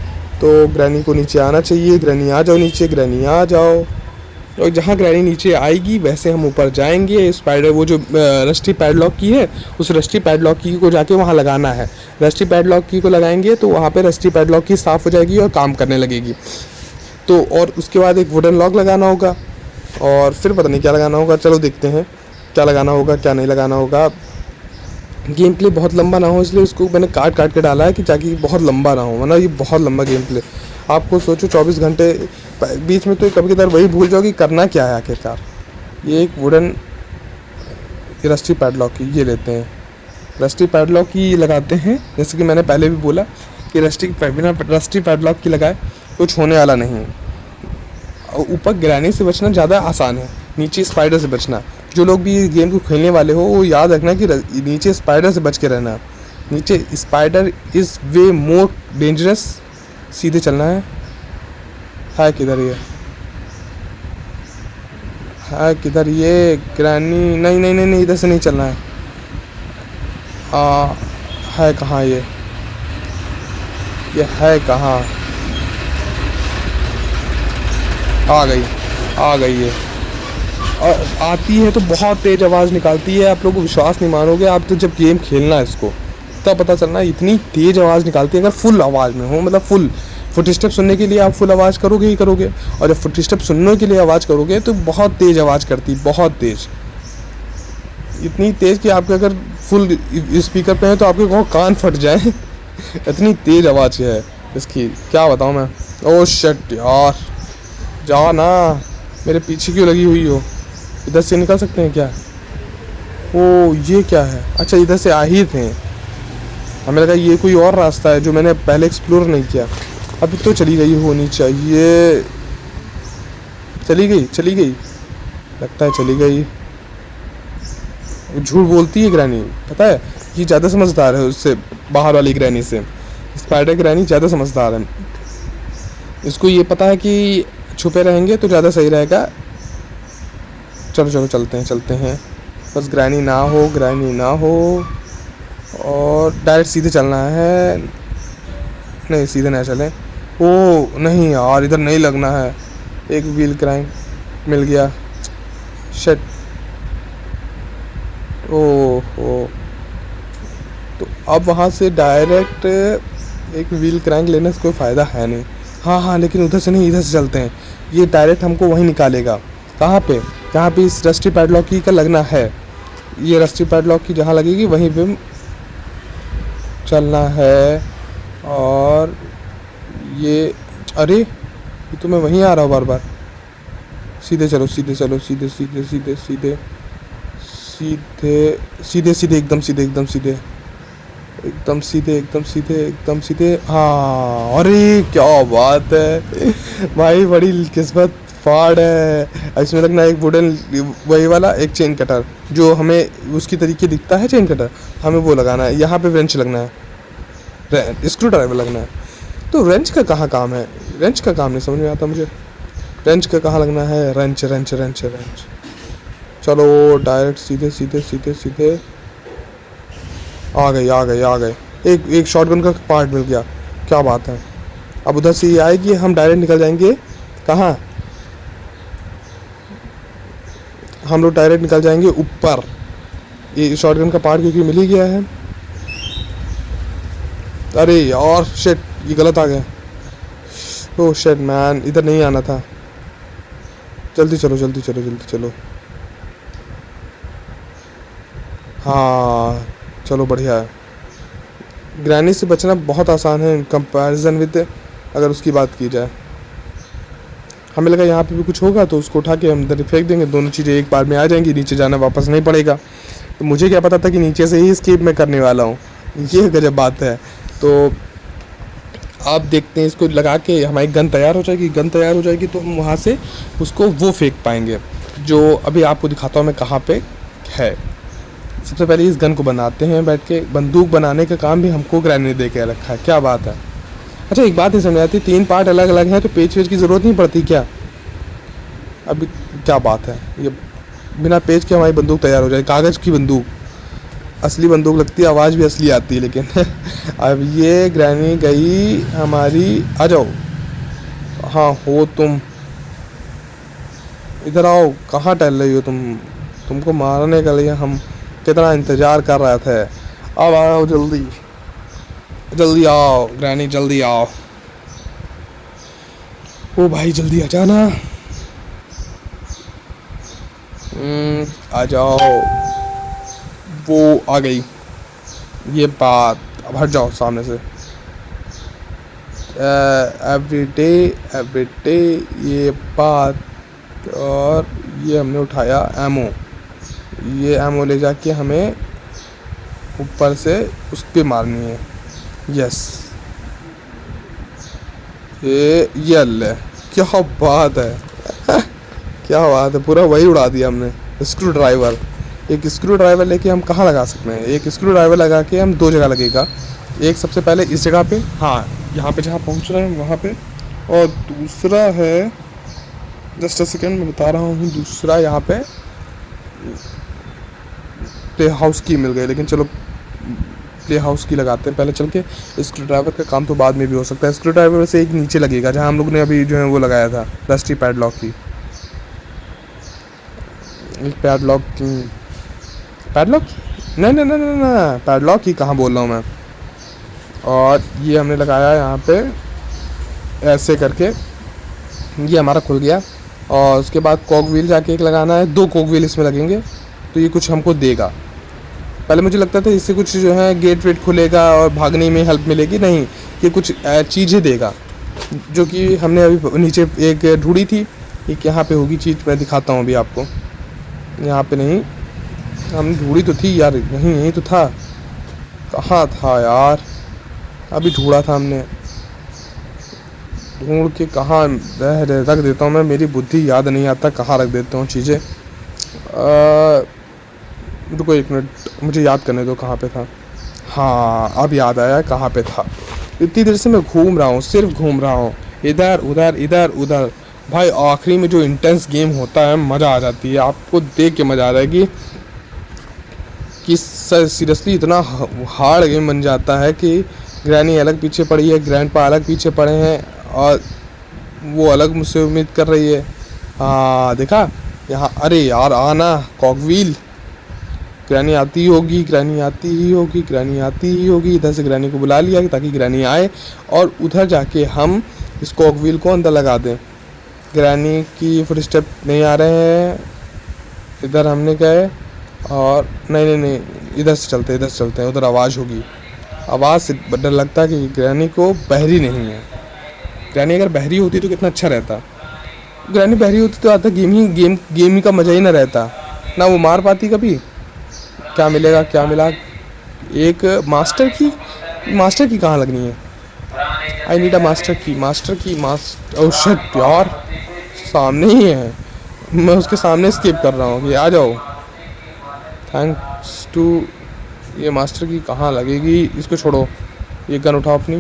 तो ग्रैनी को नीचे आना चाहिए। ग्रैनी आ जाओ नीचे, ग्रैनी आ जाओ। और जहाँ ग्रैनी नीचे आएगी वैसे हम ऊपर जाएंगे। स्पाइडर, वो जो रस्टी पैडलॉक की है, उस रस्टी पैडलॉक की को जाके वहाँ लगाना है। रस्टी पैडलॉक की को लगाएंगे तो वहाँ पे रस्टी पैडलॉक की साफ़ हो जाएगी और काम करने लगेगी। तो और उसके बाद एक वुडन लॉक लगाना होगा, और फिर पता नहीं क्या लगाना होगा। चलो देखते हैं क्या लगाना होगा, क्या नहीं लगाना होगा। गेम प्ले बहुत लंबा ना हो, इसलिए उसको मैंने काट काट के डाला है कि ताकि बहुत लंबा ना हो, वरना ये बहुत लंबा गेम प्ले। आपको सोचो 24 घंटे, बीच में तो कभी कभार वही भूल जाओ कि करना क्या है आखिरकार। ये एक वुडन रस्टी पैडलॉक की ये लेते हैं, रस्टी पैडलॉक की लगाते हैं। जैसे कि मैंने पहले भी बोला कि बिना रस्टी पैडलॉक की लगाए कुछ होने वाला नहीं है। ऊपर ग्रैनी से बचना ज़्यादा आसान है, नीचे स्पाइडर से बचना। जो लोग भी गेम को खेलने वाले हो वो याद रखना कि नीचे स्पाइडर से बच के रहना। नीचे spider is way more dangerous. सीधे चलना है किधर ये, है किधर ये ग्रैनी। नहीं नहीं नहीं नहीं, इधर से नहीं चलना है। है कहाँ ये है कहाँ। आ गई ये। और आती है तो बहुत तेज़ आवाज़ निकालती है, आप लोग को विश्वास नहीं मानोगे। आप तो जब गेम खेलना है इसको तब पता चलना, इतनी तेज़ आवाज़ निकालती है। अगर फुल आवाज़ में हो, मतलब फुल फुटस्टेप सुनने के लिए आप फुल आवाज़ करोगे ही करोगे, और जब फुटस्टेप सुनने के लिए आवाज़ करोगे तो बहुत तेज़ आवाज़ करती, बहुत तेज़। इतनी तेज़ कि आपके अगर फुल स्पीकर पे है तो आपके कान फट जाए। इतनी तेज़ आवाज़ है इसकी, क्या बताऊँ मैं। ओह शिट यार, जा ना, मेरे पीछे क्यों लगी हुई हो। इधर से निकल सकते हैं क्या। ओ ये क्या है, अच्छा इधर से आ ही थे। हमें लगा ये कोई और रास्ता है जो मैंने पहले एक्सप्लोर नहीं किया। अभी तो चली गई होनी चाहिए, चली गई, चली गई, लगता है चली गई। झूठ बोलती है ग्रैनी, पता है, ये ज़्यादा समझदार है उससे, बाहर वाली ग्रैनी से। स्पाइडर ग्रैनी ज़्यादा समझदार है, इसको ये पता है कि छुपे रहेंगे तो ज़्यादा सही रहेगा। चलो चलो चलते हैं, चलते हैं, बस ग्रैनी ना हो, ग्रैनी ना हो, और डायरेक्ट सीधे चलना है। नहीं, सीधे ना चलें। ओ नहीं यार, इधर नहीं लगना है। एक व्हील क्रैंक मिल गया, शिट। ओह, तो अब वहाँ से डायरेक्ट एक व्हील क्रैंक लेने से कोई फ़ायदा है नहीं। हाँ हाँ, लेकिन उधर से नहीं, इधर से चलते हैं, ये डायरेक्ट हमको वहीं निकालेगा। कहाँ पे? जहाँ पे इस रस्टी पैडलॉक की का लगना है, ये रस्टी पैडलॉक की जहाँ लगेगी वहीं पे चलना है। और ये, अरे ये तो मैं वहीं आ रहा हूँ बार बार। सीधे चलो, सीधे चलो, सीधे सीधे सीधे सीधे सीधे सीधे सीधे, एकदम सीधे, एकदम सीधे, एकदम सीधे, एकदम सीधे, एकदम सीधे। हाँ, अरे क्या बात है भाई, बड़ी किस्मत फाड़ है। इसमें लगना एक वुडन, वही वाला एक चेन कटर जो हमें उसकी तरीके दिखता है, चेन कटर, हमें वो लगाना है। यहाँ पे रेंच लगना है, स्क्रू ड्राइवर लगना है। तो रेंच का कहाँ काम है? रेंच का काम नहीं समझ में आता मुझे, रेंच का कहाँ लगना है? Wrench wrench wrench wrench. चलो डायरेक्ट सीधे सीधे सीधे सीधे, आ गए आ गए आ गए। एक शॉटगन का पार्ट मिल गया, क्या बात है। अब उधर से ये आएगी, हम डायरेक्ट निकल जाएंगे कहाँ? हम लोग डायरेक्ट निकल जाएंगे ऊपर। ये शॉटगन का पार्ट क्योंकि मिल ही गया है। अरे यार शिट, ये गलत आ गया। ओह शिट मैन, इधर नहीं आना था। जल्दी चलो, जल्दी चलो, जल्दी चलो। हाँ चलो, बढ़िया है। ग्रैनी से बचना बहुत आसान है इन कंपैरिजन विद, अगर उसकी बात की जाए। हमें लगा यहाँ पे भी कुछ होगा तो उसको उठा के हम इधर फेंक देंगे, दोनों चीज़ें एक बार में आ जाएंगी, नीचे जाना वापस नहीं पड़ेगा। तो मुझे क्या पता था कि नीचे से ही स्केप मैं करने वाला हूँ, ये गजब बात है। तो आप देखते हैं, इसको लगा के हमारी गन तैयार हो जाएगी। गन तैयार हो जाएगी तो हम वहाँ से उसको वो फेंक पाएंगे, जो अभी आपको दिखाता हूँ मैं कहाँ पे है। सबसे पहले इस गन को बनाते हैं बैठ के। बंदूक बनाने का काम भी हमको ग्रैनी ने दे के रखा है, क्या बात है। अच्छा एक बात नहीं समझ आती, 3 पार्ट अलग अलग हैं तो पेज वेज की ज़रूरत नहीं पड़ती क्या? अभी क्या बात है, ये बिना पेज के हमारी बंदूक तैयार हो जाए, कागज़ की बंदूक, असली बंदूक लगती है, आवाज़ भी असली आती है। लेकिन अब ये ग्रैनी गई हमारी, आ जाओ। हाँ हो तुम, इधर आओ, कहाँ टहल रही हो तुम? तुमको मारने के लिए हम कितना इंतज़ार कर रहे थे। अब आओ जल्दी, जल्दी आओ ग्रैनी, जल्दी आओ। ओ भाई जल्दी आ जाना। आ जाओ। वो आ गई, ये बात। अब हट जाओ सामने से। एवरी डे ये बात। और ये हमने उठाया एमो, ये एमो ले जाके हमें ऊपर से उस पर मारनी है। यस, ये अल्ले, क्या बात है क्या बात है, पूरा वही उड़ा दिया हमने। स्क्रू ड्राइवर, एक स्क्रू ड्राइवर लेके हम कहाँ लगा सकते हैं? एक स्क्रू ड्राइवर लगा के हम 2 जगह लगेगा। एक सबसे पहले इस जगह पे, हाँ यहाँ पे जहाँ पहुँच रहे हैं वहाँ पे, और दूसरा है, जस्ट अ सेकेंड मैं बता रहा हूँ, दूसरा यहाँ पे प्ले हाउस की मिल गई। लेकिन चलो प्ले हाउस की लगाते हैं पहले चल के। स्क्रू ड्राइवर का काम तो बाद में भी हो सकता है। स्क्रू ड्राइवर से एक नीचे लगेगा जहाँ हम लोग ने अभी जो है वो लगाया था, रस्टी पैडलॉक की। पैडलॉक की, पैडलॉक, नहीं नहीं नहीं नहीं, पैडलॉक ही कहाँ बोल रहा हूँ मैं। और ये हमने लगाया यहाँ पे ऐसे करके, ये हमारा खुल गया। और उसके बाद कॉक व्हील जाके एक लगाना है, 2 कॉक व्हील इसमें लगेंगे तो ये कुछ हमको देगा। पहले मुझे लगता था इससे कुछ जो है गेट वेट खुलेगा और भागने में हेल्प मिलेगी, नहीं, ये कुछ चीज़ें देगा जो कि हमने अभी नीचे एक ढूंढी थी। एक यहाँ पे होगी चीज़, मैं दिखाता हूँ अभी आपको। यहाँ पे नहीं, हमने ढूंढी तो थी यार, यहीं यहीं तो था। कहाँ था यार, अभी ढूंढा था हमने। ढूंढ के कहाँ रख देता हूँ मैं, मेरी बुद्धि याद नहीं आता कहाँ रख देता हूँ चीज़ें। रुको एक मिनट, मुझे याद करने दो कहाँ पे था। हाँ अब याद आया कहाँ पे था। इतनी देर से मैं घूम रहा हूँ, सिर्फ घूम रहा हूँ, इधर उधर इधर उधर। भाई आखिरी में जो इंटेंस गेम होता है मज़ा आ जाती है, आपको देख के मज़ा आ जाएगी कि सीरियसली इतना हार्ड गेम बन जाता है कि ग्रैनी अलग पीछे पड़ी है, ग्रैंडपा अलग पीछे पड़े हैं और वो अलग मुझसे उम्मीद कर रही है। हाँ देखा यहाँ, अरे यार आना कॉकव्हील। ग्रैनी आती ही होगी, ग्रैनी आती ही होगी, ग्रैनी आती ही होगी। इधर से ग्रैनी को बुला लिया ताकि ग्रैनी आए और उधर जाके हम इस कॉकव्हील को अंदर लगा दें। ग्रैनी की फुटस्टेप नहीं आ रहे हैं, इधर हमने गए और नहीं नहीं नहीं, इधर से चलते इधर से चलते हैं, उधर आवाज़ होगी। आवाज़ से डर लगता है कि ग्रैनी को बहरी नहीं है। ग्रैनी अगर बहरी होती तो कितना अच्छा रहता। ग्रैनी बहरी होती तो आता गेम ही का मज़ा ही ना रहता ना, वो मार पाती कभी। क्या मिलेगा, क्या मिला? एक मास्टर की कहाँ लगनी है? I need a master. Oh shit यार, सामने ही है, मैं उसके सामने स्किप कर रहा हूँ कि आ जाओ। थैंक्स टू, ये मास्टर की कहाँ लगेगी? इसको छोड़ो, ये गन उठाओ अपनी।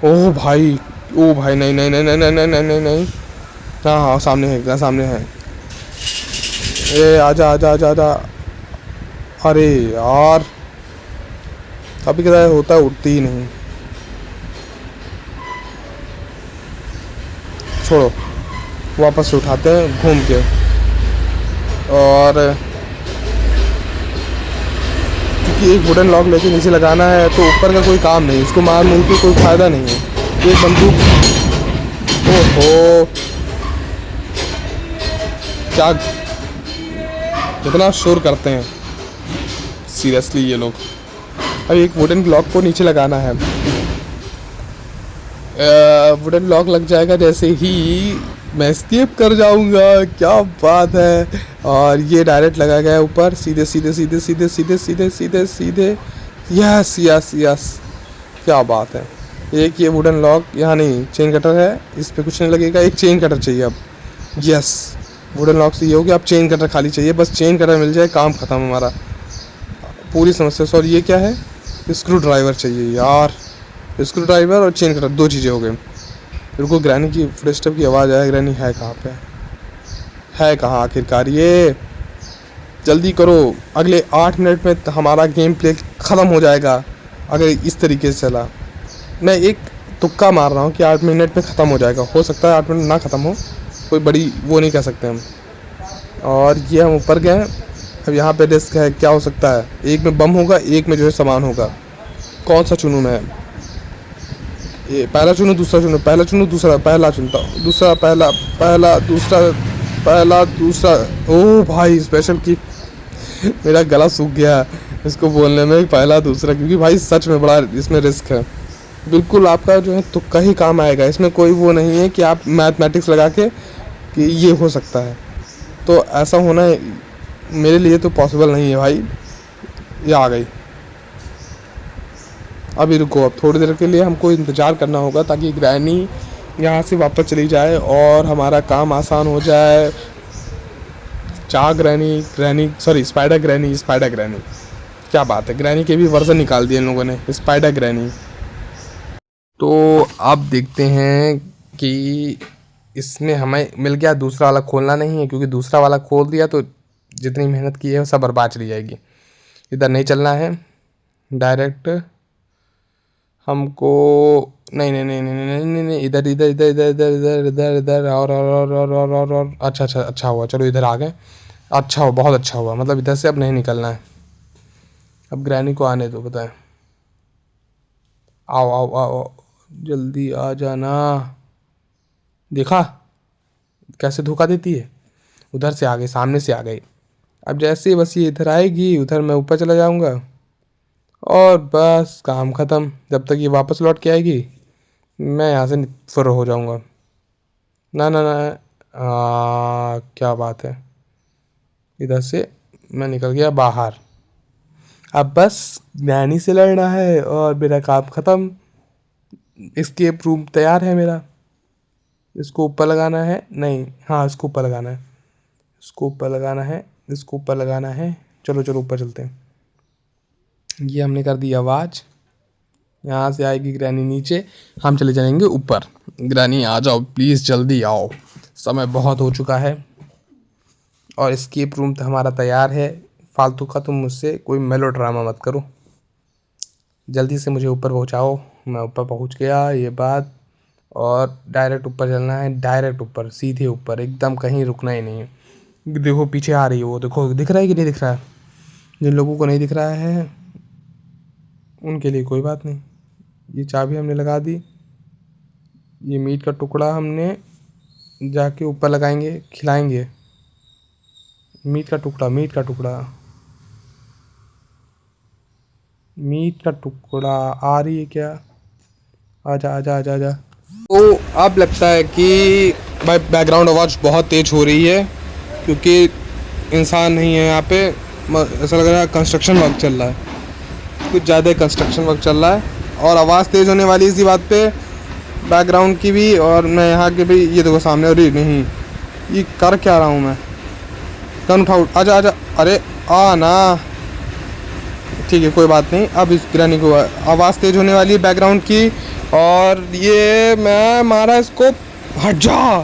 ओह भाई, ओ भाई, नहीं नहीं नहीं नहीं नहीं नहीं नहीं नहीं नहीं। हाँ हाँ सामने है, सामने है। ए आजा आजा आजा आजा। अरे यार, कभी कदार होता है, उठती ही नहीं। छोड़ो, वापस से उठाते हैं घूम के। और क्योंकि एक वुडन लॉक लेके नीचे लगाना है तो ऊपर का कोई काम नहीं, इसको मार मूर के कोई फ़ायदा नहीं है। एक बंदूक, ओहो क्या कितना शोर करते हैं सीरियसली ये लोग। अब एक वुडन ब्लॉक को नीचे लगाना है। वुडन लॉक लग जाएगा जैसे ही मैं स्केप कर जाऊंगा, क्या बात है। और ये डायरेक्ट लगा गया ऊपर, सीधे सीधे सीधे सीधे सीधे सीधे सीधे सीधे। यस यस यस, क्या बात है। एक ये वुडन लॉक यहाँ नहीं, चेन कटर है, इस पर कुछ नहीं लगेगा। एक चेन कटर चाहिए अब। यस, वुडन लॉक से ये हो गया, अब चेन कटर खाली चाहिए, बस चेन कटर मिल जाए काम ख़त्म हमारा, पूरी समस्या सॉल्व। ये क्या है? स्क्रू ड्राइवर चाहिए यार, स्क्रू ड्राइवर और चेन कटर, दो चीज़ें हो गई। रुको, ग्रैनी की फुटस्टेप की आवाज़ आया। ग्रैनी है कहाँ पे? है कहाँ आखिरकार ये? जल्दी करो, अगले 8 मिनट में हमारा गेम प्ले ख़त्म हो जाएगा अगर इस तरीके से चला। मैं एक तुक्का मार रहा हूँ कि 8 मिनट में ख़त्म हो जाएगा, हो सकता है 8 मिनट ना ख़त्म हो, कोई बड़ी वो नहीं कह सकते हम। और ये हम ऊपर गए। अब यहाँ पे रिस्क है, क्या हो सकता है? एक में बम होगा, एक में जो है सामान होगा। कौन सा चुनूँ मैं? ये पहला चुनूँ दूसरा चुनूँ? पहला चुनूँ दूसरा? पहला चुनता हूँ, दूसरा पहला, पहला दूसरा, पहला दूसरा। ओह भाई स्पेशल की, मेरा गला सूख गया इसको बोलने में, पहला दूसरा, क्योंकि भाई सच में बड़ा इसमें रिस्क है। बिल्कुल आपका जो है तुक्का ही काम आएगा, इसमें कोई वो नहीं है कि आप मैथमेटिक्स लगा के कि ये हो सकता है, तो ऐसा होना मेरे लिए तो पॉसिबल नहीं है भाई। ये आ गई। अभी रुको, अब थोड़ी देर के लिए हमको इंतज़ार करना होगा ताकि ग्रैनी यहाँ से वापस चली जाए और हमारा काम आसान हो जाए। Granny granny sorry spider granny, spider granny, क्या बात है, ग्रैनी के भी वर्जन निकाल दिए इन लोगों ने, स्पाइडर ग्रैनी। तो अब देखते हैं कि इसमें हमें मिल गया। दूसरा वाला खोलना नहीं है क्योंकि दूसरा वाला खोल दिया तो जितनी मेहनत की है वो सब बर्बाद चली जाएगी। इधर नहीं चलना है डायरेक्ट हमको, नहीं नहीं नहीं नहीं नहीं नहीं नहीं, इधर इधर इधर इधर इधर इधर इधर इधर और अच्छा अच्छा अच्छा हुआ, चलो इधर आ गए। अच्छा हुआ, बहुत अच्छा हुआ, मतलब इधर से अब नहीं निकलना है। अब ग्रैनी को आने दो, बताएं। आओ आओ आओ, जल्दी आ जाना। देखा कैसे धोखा देती है? उधर से आ गई, सामने से आ गई। अब जैसे ही बस ये इधर आएगी, उधर मैं ऊपर चला जाऊंगा और बस काम ख़त्म। जब तक ये वापस लौट के आएगी मैं यहाँ से फुर हो जाऊंगा। ना ना ना, क्या बात है, इधर से मैं निकल गया बाहर। अब बस नैनी से लड़ना है और मेरा काम ख़त्म। एस्केप रूम तैयार है मेरा। इसको ऊपर लगाना है, नहीं, हाँ इसको ऊपर लगाना है, इसको ऊपर लगाना है, इसको ऊपर लगाना है। चलो चलो ऊपर चलते हैं। ये हमने कर दी आवाज़। यहाँ से आएगी ग्रैनी नीचे, हम चले जाएंगे ऊपर। ग्रैनी आ जाओ प्लीज़, जल्दी आओ, समय बहुत हो चुका है। और एस्केप रूम तो हमारा तैयार है। फालतू का तुम मुझसे कोई मेलो ड्रामा मत करो, जल्दी से मुझे ऊपर पहुँचाओ। मैं ऊपर पहुँच गया, ये बात। और डायरेक्ट ऊपर चलना है, डायरेक्ट ऊपर, सीधे ऊपर एकदम, कहीं रुकना ही नहीं है। देखो पीछे आ रही है वो, देखो दिख रहा है कि नहीं दिख रहा है। जिन लोगों को नहीं दिख रहा है उनके लिए कोई बात नहीं। ये चाबी हमने लगा दी, ये मीट का टुकड़ा हमने जाके ऊपर लगाएंगे, खिलाएंगे। मीट का टुकड़ा, मीट का टुकड़ा, मीट का टुकड़ा आ रही है क्या? आजा आजा आजा आजा। तो अब लगता है कि भाई बैकग्राउंड आवाज़ बहुत तेज़ हो रही है, क्योंकि इंसान नहीं है यहाँ पे। ऐसा लग रहा है कंस्ट्रक्शन वर्क चल रहा है, कुछ ज़्यादा कंस्ट्रक्शन वर्क चल रहा है। और आवाज़ तेज़ होने वाली इसी बात पे, बैकग्राउंड की भी और मैं यहाँ के भी। ये देखो सामने, अरे नहीं, ये कर क्या रहा हूँ मैं? गन उठाओ, आजा आजा, अरे आ ना, ठीक है कोई बात नहीं। अब इस ग्रैनी को आवाज़ तेज़ होने वाली है बैकग्राउंड की। और ये मैं मारा इसको, हट जा,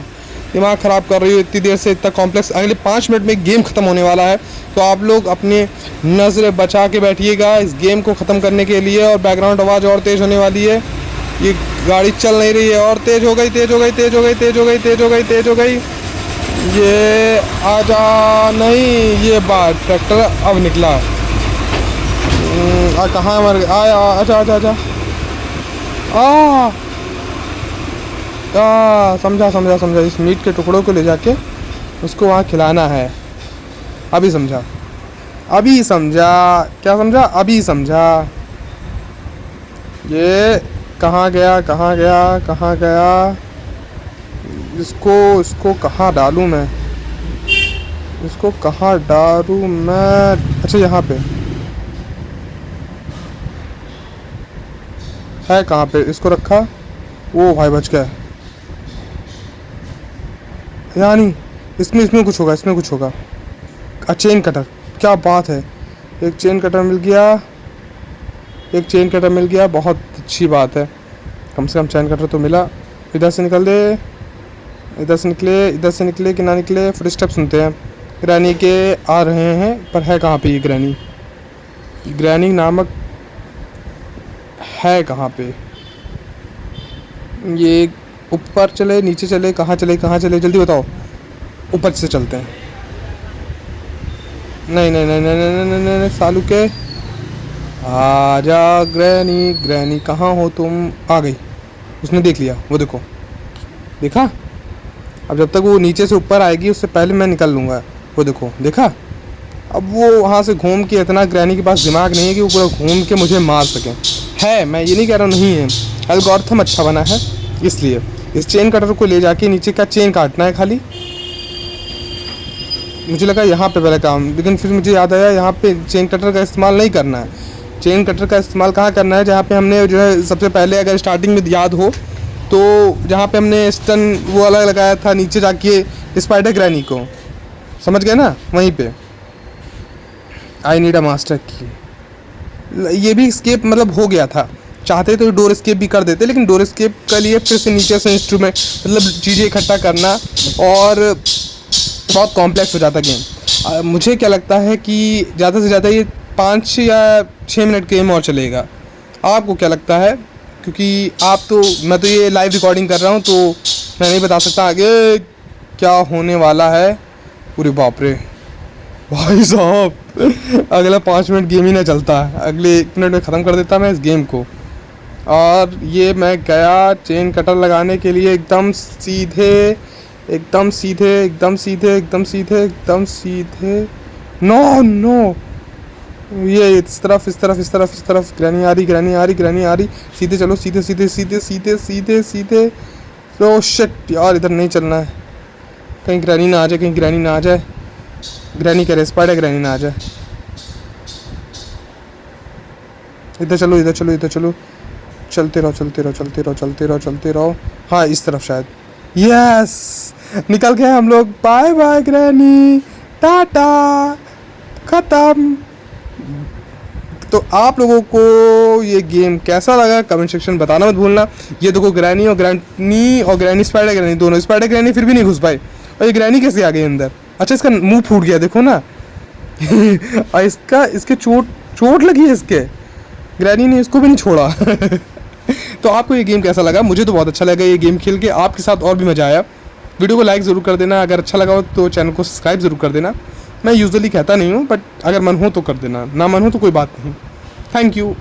दिमाग ख़राब कर रही हो इतनी देर से, इतना कॉम्प्लेक्स। अगले 5 मिनट में गेम ख़त्म होने वाला है, तो आप लोग अपनी नज़रें बचा के बैठिएगा इस गेम को ख़त्म करने के लिए। और बैकग्राउंड आवाज़ और तेज़ होने वाली है। ये गाड़ी चल नहीं रही है, और तेज़ हो गई, तेज़ हो गई, तेज़ हो गई, तेज़ हो गई, तेज़ हो गई, तेज़ हो गई। ये आजा, नहीं, ये बात ट्रैक्टर अब निकला। कहाँ मर गया? आया, आजा आजा आजा, समझा समझा समझा। इस मीट के टुकड़ों को ले जाके उसको वहाँ खिलाना है। अभी समझा, अभी समझा, क्या समझा? अभी समझा। ये कहाँ गया, कहाँ गया, कहाँ गया? इसको कहाँ डालूँ मैं? इसको कहाँ डालूँ मैं? अच्छा यहाँ पे है, कहाँ पे इसको रखा? ओ भाई बच गया। यहाँ नहीं, इसमें इसमें कुछ होगा, इसमें कुछ होगा। चेन कटर, क्या बात है, एक चेन कटर मिल गया, एक चेन कटर मिल गया, बहुत अच्छी बात है। कम से कम चेन कटर तो मिला। इधर से निकल दे, इधर से निकले, इधर से निकले कि ना निकले। फुटस्टेप सुनते हैं, ग्रैनी के आ रहे हैं, पर है कहाँ पे ये ग्रैनी? ग्रैनी नामक है कहाँ पे? ये ऊपर चले, नीचे चले, कहाँ चले, कहाँ चले, जल्दी बताओ। ऊपर से चलते हैं। नहीं नहीं नहीं नहीं नहीं नहीं, नहीं, नहीं सालू के, आजा ग्रैनी, ग्रैनी कहाँ हो तुम? आ गई, उसने देख लिया, वो देखो, देखा? अब जब तक वो नीचे से ऊपर आएगी उससे पहले मैं निकल लूँगा। वो देखो, देखा? अब वो वहाँ से घूम के, इतना ग्रैनी के पास दिमाग नहीं है कि वो पूरा घूम के मुझे मार सके। है, मैं ये नहीं कह रहा नहीं है, एल्गोरिथम अच्छा बना है इसलिए। इस चेन कटर को ले जाके नीचे का चेन काटना है खाली। मुझे लगा यहाँ पे पहले काम, लेकिन फिर मुझे याद आया यहाँ पे चेन कटर का इस्तेमाल नहीं करना है। चेन कटर का इस्तेमाल कहाँ करना है? जहाँ पे हमने जो है सबसे पहले, अगर स्टार्टिंग में याद हो तो, जहाँ पे हमने स्टन वो वाला लगाया था नीचे जाके स्पाइडर ग्रैनी को, समझ गए ना? वहीं पे आई नीड अ मास्टर की। ये भी स्केप मतलब हो गया था, चाहते तो डोर स्केप भी कर देते, लेकिन डोर स्केप के लिए फिर से नीचे से इंस्ट्रूमेंट मतलब चीज़ें इकट्ठा करना और बहुत कॉम्प्लेक्स हो जाता गेम। मुझे क्या लगता है कि ज़्यादा से ज़्यादा ये 5 या 6 मिनट गेम और चलेगा। आपको क्या लगता है? क्योंकि आप तो, मैं तो ये लाइव रिकॉर्डिंग कर रहा हूँ, तो मैं नहीं बता सकता आगे क्या होने वाला है। पूरे बाप रे भाई साहब, अगला 5 मिनट गेम ही ना चलता, अगले 1 मिनट में ख़त्म कर देता मैं इस गेम को। और ये मैं गया चेन कटर लगाने के लिए, एकदम सीधे, एकदम सीधे, एकदम सीधे, एकदम सीधे, एकदम सीधे। नो नो, ये इस तरफ, इस तरफ, इस तरफ, इस तरफ। ग्रैनी आ रही, ग्रैनी आ रही, ग्रैनी आ रही। सीधे चलो, सीधे सीधे सीधे सीधे सीधे सीधे। तो शिट यार, इधर नहीं चलना है, कहीं ग्रैनी ना आ जाए, कहीं ग्रैनी ना आ जाए। ग्रैनी कह रहे, स्पाइडर ग्रैनी ना आ जाए। इधर चलो, इधर चलो, इधर चलो, चलते रहो चलते रहो चलते रहो चलते रहो चलते रहो। हाँ इस तरफ शायद। यस निकल गए हम लोग। बाय बाय ग्रैनी, टाटा, खत्म। तो आप लोगों को ये गेम कैसा लगा कमेंट सेक्शन बताना मत भूलना। ये देखो ग्रैनी और ग्रैनी स्पाइडर ग्रैनी दोनों। स्पाइडर ग्रैनी फिर भी नहीं घुस पाई, और ये ग्रैनी कैसे आ गई अंदर? अच्छा इसका मुंह फूट गया देखो ना। और इसके चोट लगी है इसके। ग्रैनी ने इसको भी नहीं छोड़ा। तो आपको ये गेम कैसा लगा? मुझे तो बहुत अच्छा लगा ये गेम खेल के, आपके साथ और भी मज़ा आया। वीडियो को लाइक ज़रूर कर देना, अगर अच्छा लगा हो तो चैनल को सब्सक्राइब ज़रूर कर देना। मैं यूजुअली कहता नहीं हूँ, बट अगर मन हो तो कर देना, ना मन हो तो कोई बात नहीं। Thank you.